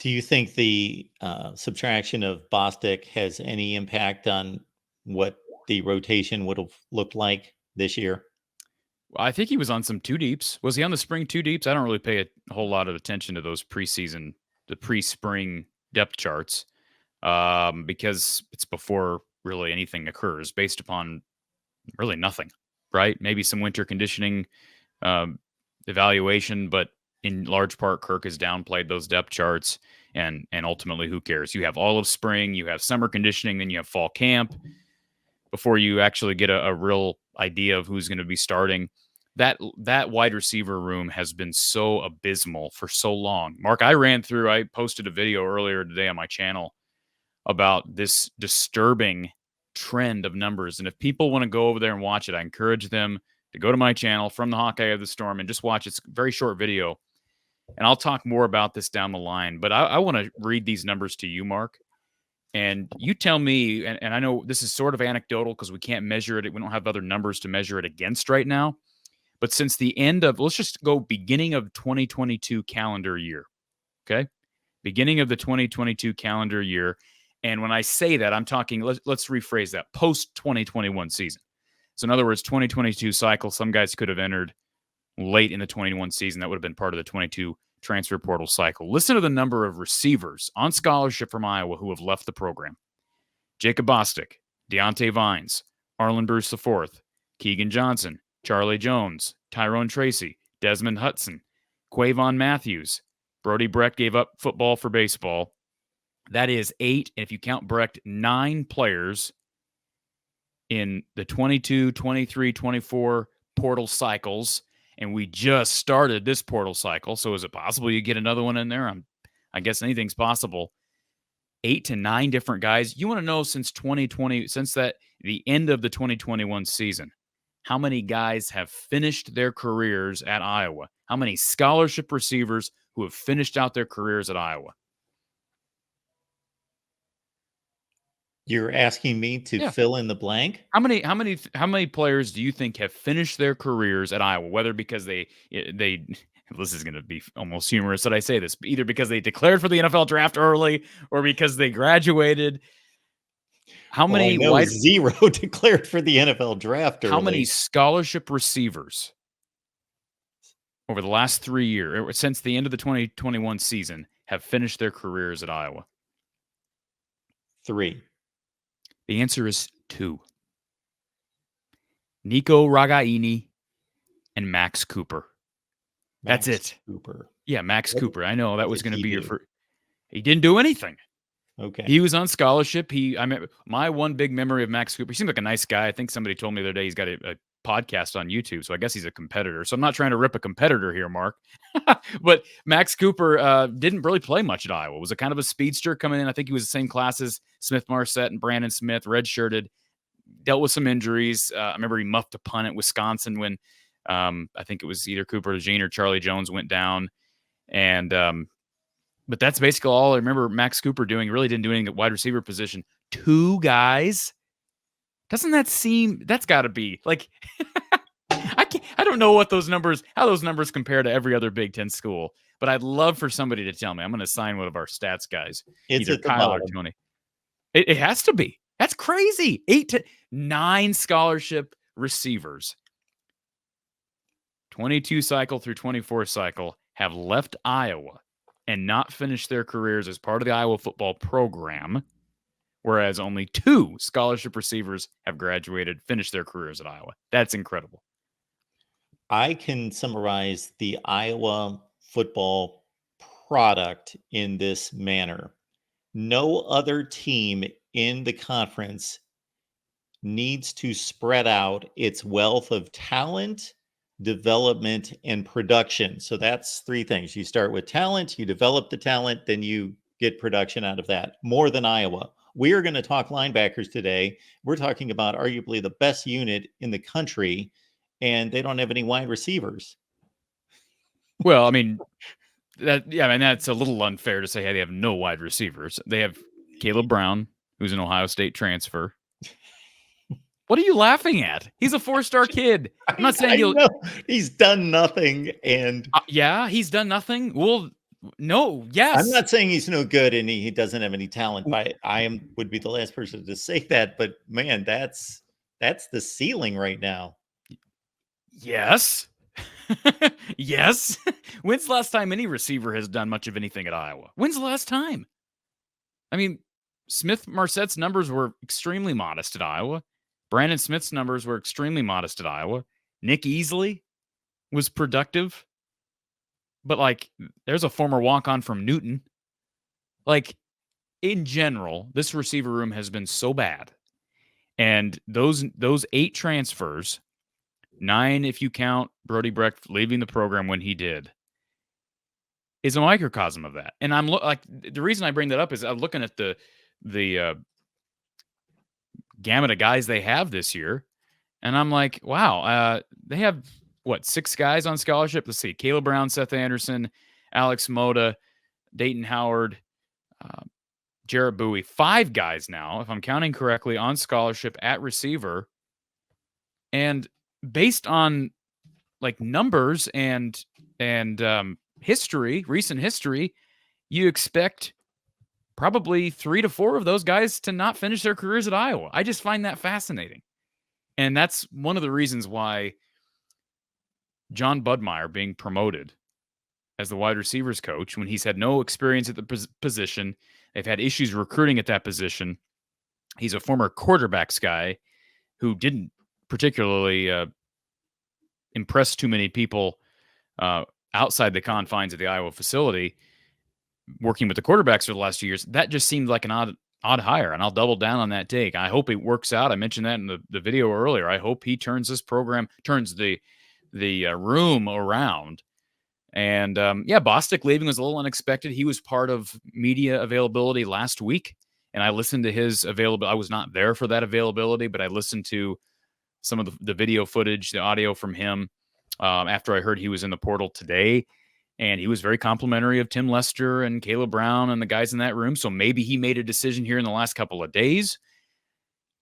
Do you think the subtraction of Bostic has any impact on what the rotation would have looked like this year? I think he was on some two deeps. Was he on the spring two deeps? I don't really pay a whole lot of attention to those preseason, the pre-spring depth charts, because it's before really anything occurs, based upon really nothing, right? Maybe some winter conditioning evaluation, but in large part, Kirk has downplayed those depth charts, and ultimately, who cares? You have all of spring, you have summer conditioning, then you have fall camp before you actually get a real idea of who's going to be starting. That wide receiver room has been so abysmal for so long. Mark, I posted a video earlier today on my channel about this disturbing trend of numbers. And if people want to go over there and watch it, I encourage them to go to my channel, From the Hawkeye of the Storm, and just watch. It's a very short video. And I'll talk more about this down the line. But I want to read these numbers to you, Mark. And you tell me, and I know this is sort of anecdotal because we can't measure it. We don't have other numbers to measure it against right now. But since the end of, let's just go beginning of 2022 calendar year. Okay. Beginning of the 2022 calendar year. And when I say that, I'm talking, let's rephrase that, post 2021 season. So in other words, 2022 cycle, some guys could have entered late in the 21 season. That would have been part of the 22 transfer portal cycle. Listen to the number of receivers on scholarship from Iowa who have left the program. Jacob Bostic, Deontay Vines, Arlen Bruce IV, Keegan Johnson, Charlie Jones, Tyrone Tracy, Desmond Hudson, Quavon Matthews. Brody Brecht gave up football for baseball. That is 8, and if you count Brecht, 9 players in the 22, 23, 24 portal cycles, and we just started this portal cycle, so is it possible you get another one in there? I guess anything's possible. 8 to 9 different guys. You want to know since 2020, since the end of the 2021 season, how many guys have finished their careers at Iowa? How many scholarship receivers who have finished out their careers at Iowa? You're asking me to fill in the blank? How many players do you think have finished their careers at Iowa? Whether because they this is going to be almost humorous that I say this, but either because they declared for the NFL draft early or because they graduated. How many? Zero declared for the NFL draft early. How many scholarship receivers over the last 3 years, since the end of the 2021 season, have finished their careers at Iowa? 3. The answer is 2. Nico Ragaini and Max Cooper. That's it. Cooper. Yeah, Max Cooper. I know that was going to be your first. He didn't do anything. Okay. He was on scholarship. My one big memory of Max Cooper, he seemed like a nice guy. I think somebody told me the other day he's got a podcast on YouTube, so I guess he's a competitor. So I'm not trying to rip a competitor here, Mark. But Max Cooper didn't really play much at Iowa. Was a kind of a speedster coming in. I think he was the same class as Smith Marset and Brandon Smith, redshirted, dealt with some injuries. I remember he muffed a punt at Wisconsin when I think it was either Cooper Lejeune or Charlie Jones went down. And but that's basically all I remember Max Cooper doing. He really didn't do anything at wide receiver position. 2 guys. Doesn't that seem, that's got to be like, I don't know how those numbers compare to every other Big Ten school, but I'd love for somebody to tell me. I'm going to sign one of our stats guys. It's either Kyle or Tony. It has to be. That's crazy. 8 to 9 scholarship receivers. 22 cycle through 24 cycle have left Iowa and not finished their careers as part of the Iowa football program, whereas only 2 scholarship receivers have graduated, finished their careers at Iowa. That's incredible. I can summarize the Iowa football product in this manner. No other team in the conference needs to spread out its wealth of talent, development, and production. So that's 3 things. You start with talent, you develop the talent, then you get production out of that. More than Iowa. We are going to talk linebackers today. We're talking about arguably the best unit in the country, and they don't have any wide receivers. Well, I mean, that's a little unfair to say, hey, they have no wide receivers. They have Caleb Brown, who's an Ohio State transfer. What are you laughing at? He's a 4-star kid. I'm not saying he's done nothing. And yeah, he's done nothing. Well, No, I'm yes. not saying he's no good and he doesn't have any talent, but would be the last person to say that. But man, that's the ceiling right now. Yes. Yes. When's the last time any receiver has done much of anything at Iowa? When's the last time? I mean, Smith Marsette's numbers were extremely modest at Iowa. Brandon Smith's numbers were extremely modest at Iowa. Nick Easley was productive, but like, there's a former walk on from Newton. Like, in general, this receiver room has been so bad. And those 8 transfers, 9 if you count Brody Brecht leaving the program when he did, is a microcosm of that. And I'm like, the reason I bring that up is I'm looking at the gamut of guys they have this year, and I'm like, wow, they have what, 6 guys on scholarship? Let's see, Caleb Brown, Seth Anderson, Alex Moda, Dayton Howard, Jarrett Bowie, 5 guys now, if I'm counting correctly, on scholarship at receiver. And based on like numbers and history, recent history, you expect probably 3 to 4 of those guys to not finish their careers at Iowa. I just find that fascinating. And that's one of the reasons why John Budmeyer being promoted as the wide receivers coach, when he's had no experience at the position, they've had issues recruiting at that position. He's a former quarterbacks guy who didn't particularly impress too many people outside the confines of the Iowa facility. Working with the quarterbacks for the last 2 years, that just seemed like an odd hire, and I'll double down on that take. I hope it works out. I mentioned that in the video earlier. I hope he turns the room around. And Bostic leaving was a little unexpected. He was part of media availability last week, and I listened to his availability. I was not there for that availability, but I listened to some of the video footage, the audio from him after I heard he was in the portal today. And he was very complimentary of Tim Lester and Caleb Brown and the guys in that room. So maybe he made a decision here in the last couple of days.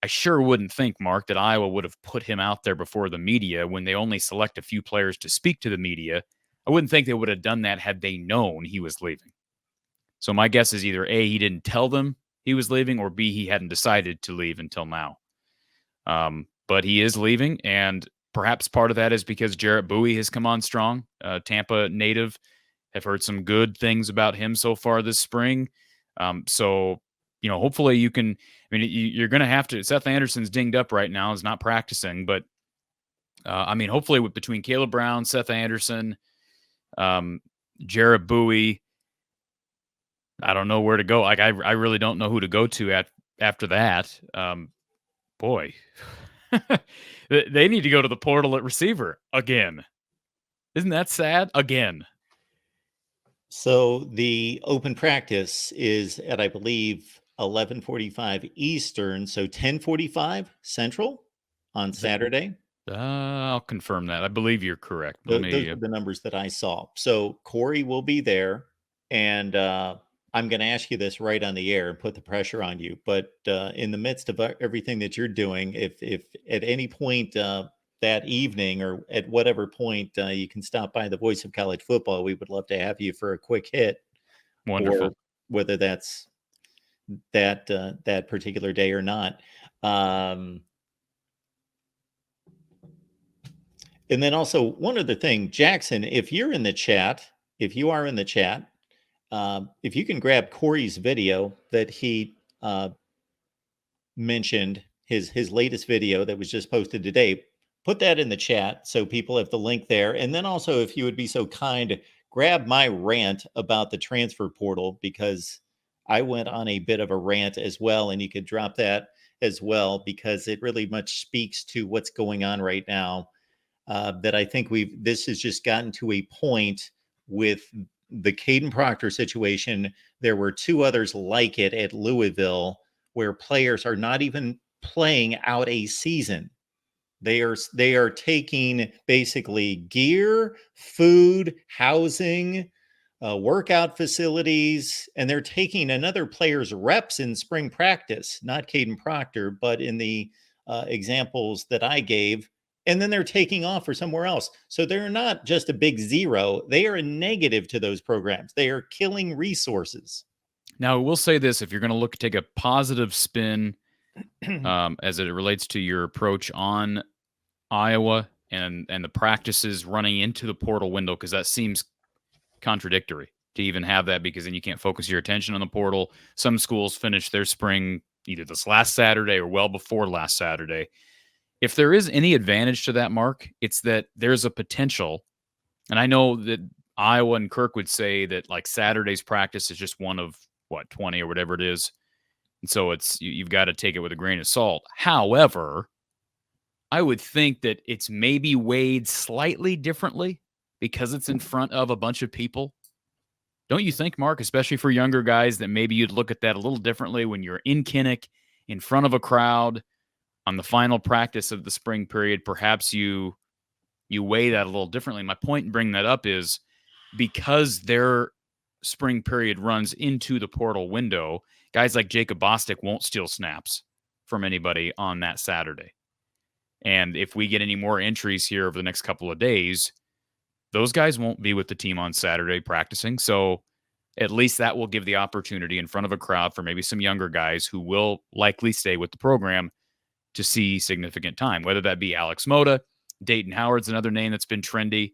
I sure wouldn't think, Mark, that Iowa would have put him out there before the media when they only select a few players to speak to the media. I wouldn't think they would have done that had they known he was leaving. So my guess is either A, he didn't tell them he was leaving, or B, he hadn't decided to leave until now. But he is leaving, and perhaps part of that is because Jarrett Bowie has come on strong. Tampa native. Have heard some good things about him so far this spring. So, hopefully you can. I mean, you're going to have to. Seth Anderson's dinged up right now, is not practicing, but hopefully between Caleb Brown, Seth Anderson, Jarrett Bowie, I don't know where to go. Like I really don't know who to go to after that. Boy. They need to go to the portal at receiver again. Isn't that sad? Again. So the open practice is at, I believe, 11:45 Eastern, so 10:45 Central on Saturday. I'll confirm that. I believe you're correct. Those are the numbers that I saw. So Corey will be there, and I'm going to ask you this right on the air and put the pressure on you. But in the midst of everything that you're doing, if at any point that evening or at whatever point you can stop by the Voice of College Football, we would love to have you for a quick hit. Wonderful. Or whether that's that particular day or not. And then also one other thing, Jackson, if you are in the chat, if you can grab Corey's video that he mentioned, his latest video that was just posted today, put that in the chat so people have the link there. And then also, if you would be so kind, grab my rant about the transfer portal, because I went on a bit of a rant as well, and you could drop that as well, because it really much speaks to what's going on right now. That I think this has just gotten to a point with the Caden Proctor situation. There were 2 others like it at Louisville, where players are not even playing out a season. They are taking basically gear, food, housing, workout facilities, and they're taking another player's reps in spring practice, not Caden Proctor, but in the examples that I gave. and then they're taking off for somewhere else. So they're not just a big zero, they are a negative to those programs. They are killing resources. Now, we'll say this: if you're going to take a positive spin as it relates to your approach on Iowa and the practices running into the portal window, because that seems contradictory to even have that, because then you can't focus your attention on the portal. Some schools finish their spring either this last Saturday or well before last Saturday. If there is any advantage to that, Mark, it's that there's a potential, and I know that Iowa and Kirk would say that like Saturday's practice is just one of 20 or whatever it is. And so you've got to take it with a grain of salt. However, I would think that it's maybe weighed slightly differently because it's in front of a bunch of people. Don't you think, Mark, especially for younger guys, that maybe you'd look at that a little differently when you're in Kinnick, in front of a crowd, on the final practice of the spring period? Perhaps you weigh that a little differently. My point in bringing that up is because their spring period runs into the portal window, guys like Jacob Bostic won't steal snaps from anybody on that Saturday. And if we get any more entries here over the next couple of days, those guys won't be with the team on Saturday practicing. So at least that will give the opportunity in front of a crowd for maybe some younger guys who will likely stay with the program to see significant time, whether that be Alex Moda. Dayton Howard's another name that's been trendy.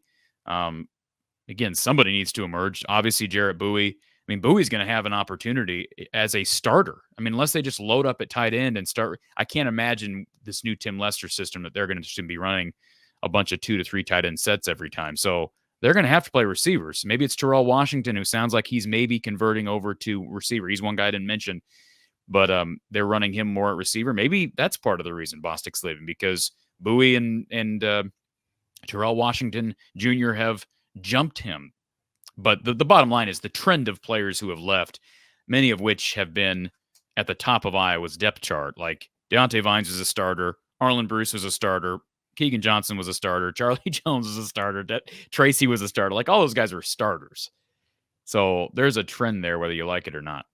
Again, somebody needs to emerge. Obviously, Jarrett Bowie. I mean, Bowie's going to have an opportunity as a starter. I mean, unless they just load up at tight end and start. I can't imagine this new Tim Lester system that they're going to be running a bunch of 2 to 3 tight end sets every time. So they're going to have to play receivers. Maybe it's Terrell Washington, who sounds like he's maybe converting over to receiver. He's one guy I didn't mention, but they're running him more at receiver. Maybe that's part of the reason Bostic's leaving, because Bowie and Terrell Washington Jr. have jumped him. But the bottom line is the trend of players who have left, many of which have been at the top of Iowa's depth chart. Like Deontay Vines was a starter. Arlen Bruce was a starter. Keegan Johnson was a starter. Charlie Jones was a starter. Tracy was a starter. Like all those guys were starters. So there's a trend there, whether you like it or not.